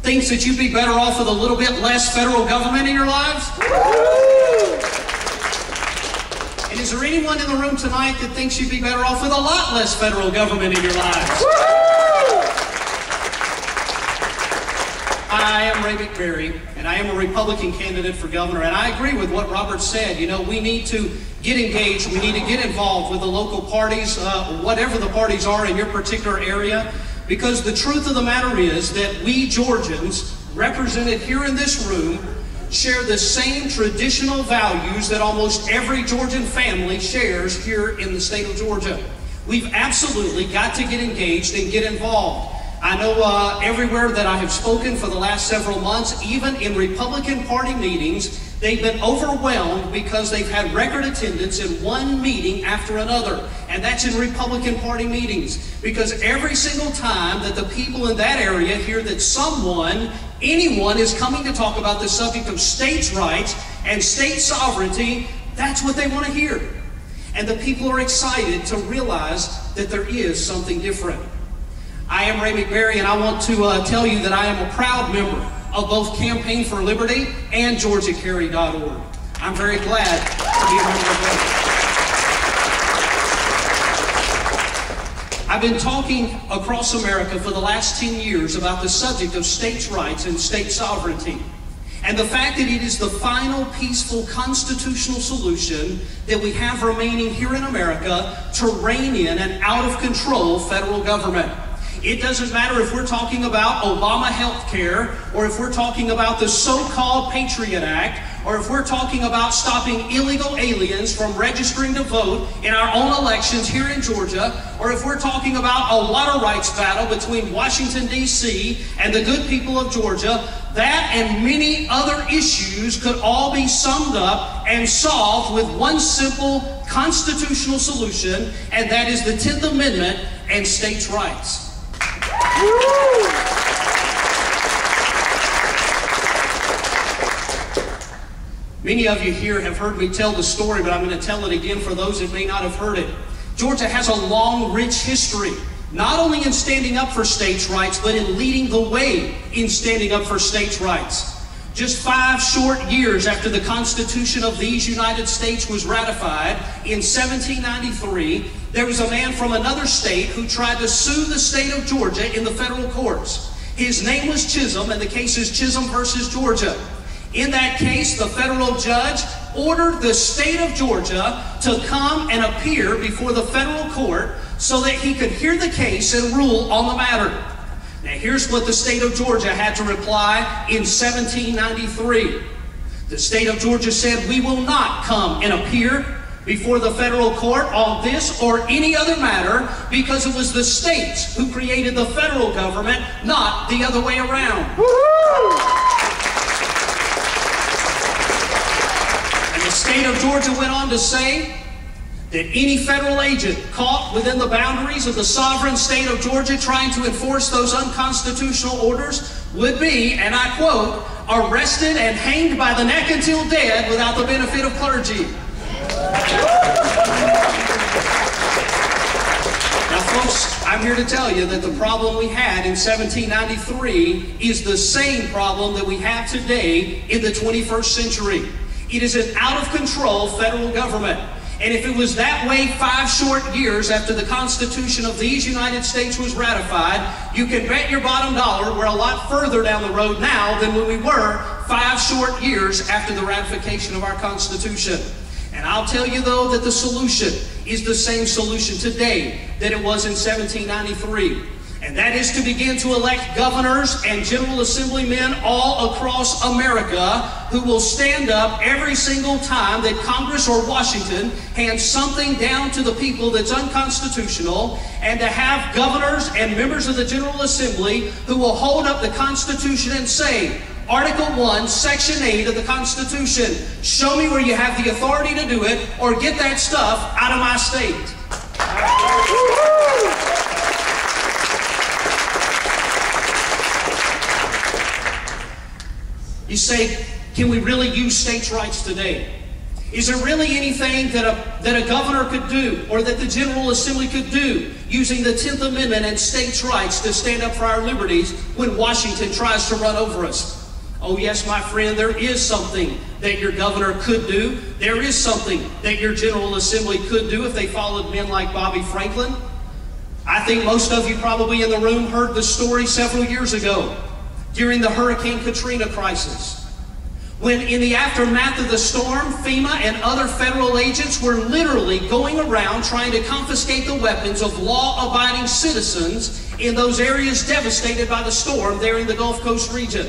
thinks that you'd be better off with a little bit less federal government in your lives? And is there anyone in the room tonight that thinks you'd be better off with a lot less federal government in your lives? I am Ray McBerry, and I am a Republican candidate for governor, and I agree with what Robert said. You know, we need to get engaged, we need to get involved with the local parties, whatever the parties are in your particular area, because the truth of the matter is that we Georgians, represented here in this room, share the same traditional values that almost every Georgian family shares here in the state of Georgia. We've absolutely got to get engaged and get involved. I know everywhere that I have spoken for the last several months, even in Republican Party meetings, they've been overwhelmed because they've had record attendance in one meeting after another. And that's in Republican Party meetings. Because every single time that the people in that area hear that someone, anyone, is coming to talk about the subject of states' rights and state sovereignty, that's what they want to hear. And the people are excited to realize that there is something different. I am Ray McBerry, and I want to tell you that I am a proud member of both Campaign for Liberty and GeorgiaCarry.org. I'm very glad to be a member of both. I've been talking across America for the last 10 years about the subject of states' rights and state sovereignty, and the fact that it is the final peaceful constitutional solution that we have remaining here in America to rein in an out-of-control federal government. It doesn't matter if we're talking about Obama health care, or if we're talking about the so-called Patriot Act, or if we're talking about stopping illegal aliens from registering to vote in our own elections here in Georgia, or if we're talking about a water rights battle between Washington, D.C. and the good people of Georgia. That and many other issues could all be summed up and solved with one simple constitutional solution, and that is the 10th Amendment and states' rights. Many of you here have heard me tell the story, but I'm going to tell it again for those that may not have heard it. Georgia has a long, rich history, not only in standing up for states' rights, but in leading the way in standing up for states' rights. Just 5 short years after the Constitution of these United States was ratified in 1793, there was a man from another state who tried to sue the state of Georgia in the federal courts. His name was Chisholm, and the case is Chisholm versus Georgia. In that case, the federal judge ordered the state of Georgia to come and appear before the federal court so that he could hear the case and rule on the matter. Now, here's what the state of Georgia had to reply in 1793. The state of Georgia said, "We will not come and appear before the federal court on this or any other matter, because it was the states who created the federal government, not the other way around." And the state of Georgia went on to say that any federal agent caught within the boundaries of the sovereign state of Georgia trying to enforce those unconstitutional orders would be, and I quote, "arrested and hanged by the neck until dead without the benefit of clergy." Now, folks, I'm here to tell you that the problem we had in 1793 is the same problem that we have today in the 21st century. It is an out-of-control federal government. And if it was that way 5 short years after the Constitution of these United States was ratified, you can bet your bottom dollar we're a lot further down the road now than when we were 5 short years after the ratification of our Constitution. And I'll tell you, though, that the solution is the same solution today that it was in 1793. And that is to begin to elect governors and General Assemblymen all across America who will stand up every single time that Congress or Washington hands something down to the people that's unconstitutional, and to have governors and members of the General Assembly who will hold up the Constitution and say, Article 1, Section 8 of the Constitution, show me where you have the authority to do it, or get that stuff out of my state. You say, can we really use states' rights today? Is there really anything that a governor could do, or that the General Assembly could do, using the 10th Amendment and states' rights to stand up for our liberties when Washington tries to run over us. Oh yes, my friend, there is something that your governor could do. There is something that your General Assembly could do if they followed men like Bobby Franklin. I think most of you probably in the room heard the story several years ago during the Hurricane Katrina crisis, when in the aftermath of the storm, FEMA and other federal agents were literally going around trying to confiscate the weapons of law-abiding citizens in those areas devastated by the storm there in the Gulf Coast region.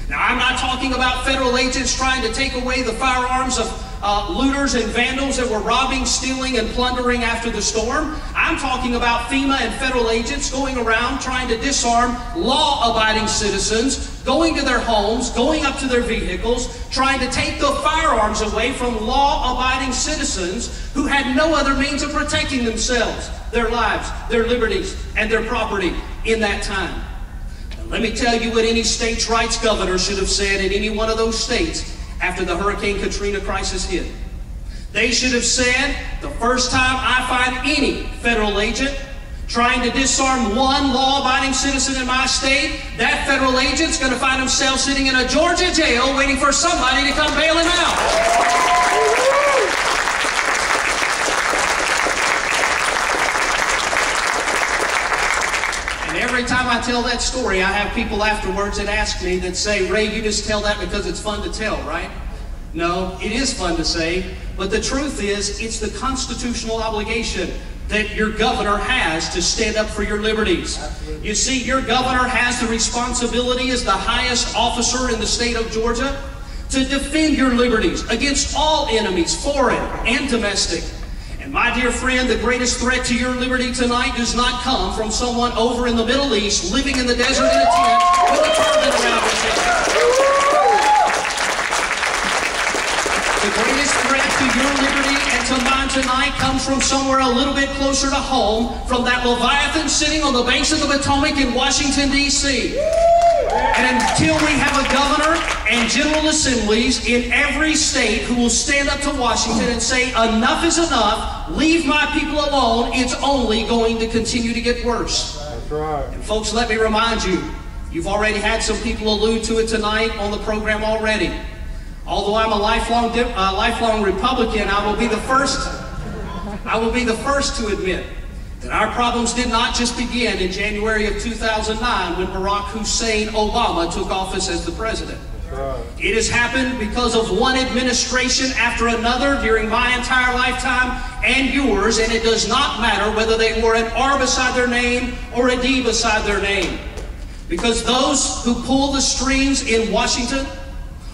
Now, I'm not talking about federal agents trying to take away the firearms of looters and vandals that were robbing, stealing, and plundering after the storm. I'm talking about FEMA and federal agents going around trying to disarm law-abiding citizens, going to their homes, going up to their vehicles, trying to take the firearms away from law-abiding citizens who had no other means of protecting themselves, their lives, their liberties, and their property in that time. Let me tell you what any states' rights governor should have said in any one of those states after the Hurricane Katrina crisis hit. They should have said, the first time I find any federal agent trying to disarm one law-abiding citizen in my state, that federal agent's going to find himself sitting in a Georgia jail waiting for somebody to come bail him out. Every time I tell that story, I have people afterwards that ask me, that say, Ray, you just tell that because it's fun to tell, right? No, it is fun to say, but the truth is, it's the constitutional obligation that your governor has to stand up for your liberties. Absolutely. You see, your governor has the responsibility as the highest officer in the state of Georgia to defend your liberties against all enemies, foreign and domestic. My dear friend, the greatest threat to your liberty tonight does not come from someone over in the Middle East living in the desert in a tent with a turban around his head. The greatest threat to your liberty and to mine tonight comes from somewhere a little bit closer to home, from that Leviathan sitting on the banks of the Potomac in Washington, D.C. And until we have a governor and general assemblies in every state who will stand up to Washington and say, enough is enough, leave my people alone, it's only going to continue to get worse. That's right. And folks, let me remind you, you've already had some people allude to it tonight on the program already. Although I'm a lifelong Republican, I will be the first to admit that our problems did not just begin in January of 2009 when Barack Hussein Obama took office as the president. It has happened because of one administration after another during my entire lifetime and yours, and it does not matter whether they wore an R beside their name or a D beside their name. Because those who pull the strings in Washington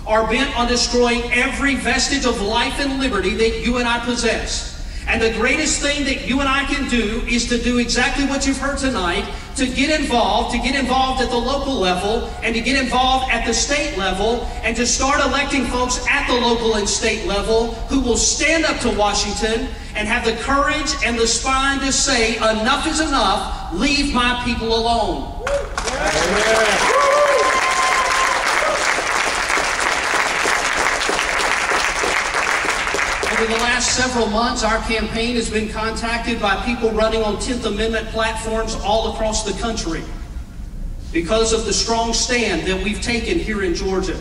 are bent on destroying every vestige of life and liberty that you and I possess. And the greatest thing that you and I can do is to do exactly what you've heard tonight, to get involved at the local level, and to get involved at the state level, and to start electing folks at the local and state level who will stand up to Washington and have the courage and the spine to say, enough is enough, leave my people alone. Amen. Over the last several months, our campaign has been contacted by people running on 10th Amendment platforms all across the country because of the strong stand that we've taken here in Georgia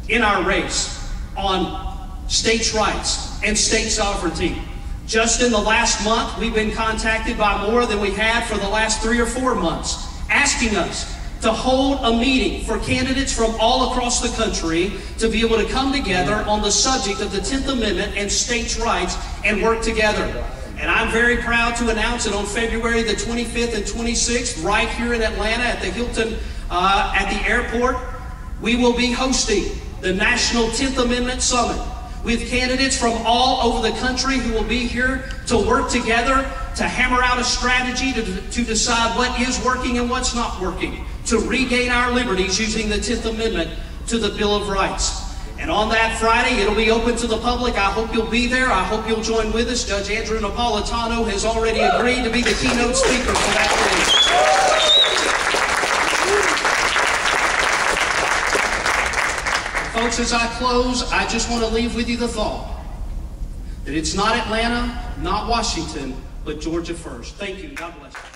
in our race on states' rights and state sovereignty. Just in the last month, we've been contacted by more than we had for the last 3 or 4 months, asking us to hold a meeting for candidates from all across the country to be able to come together on the subject of the 10th Amendment and states' rights and work together. And I'm very proud to announce that on February the 25th and 26th, right here in Atlanta at the Hilton at the airport, we will be hosting the National 10th Amendment Summit with candidates from all over the country who will be here to work together to hammer out a strategy to decide what is working and what's not working, to regain our liberties using the 10th Amendment to the Bill of Rights. And on that Friday, it'll be open to the public. I hope you'll be there. I hope you'll join with us. Judge Andrew Napolitano has already agreed to be the keynote speaker for that day. Folks, as I close, I just want to leave with you the thought that it's not Atlanta, not Washington, but Georgia first. Thank you. God bless you.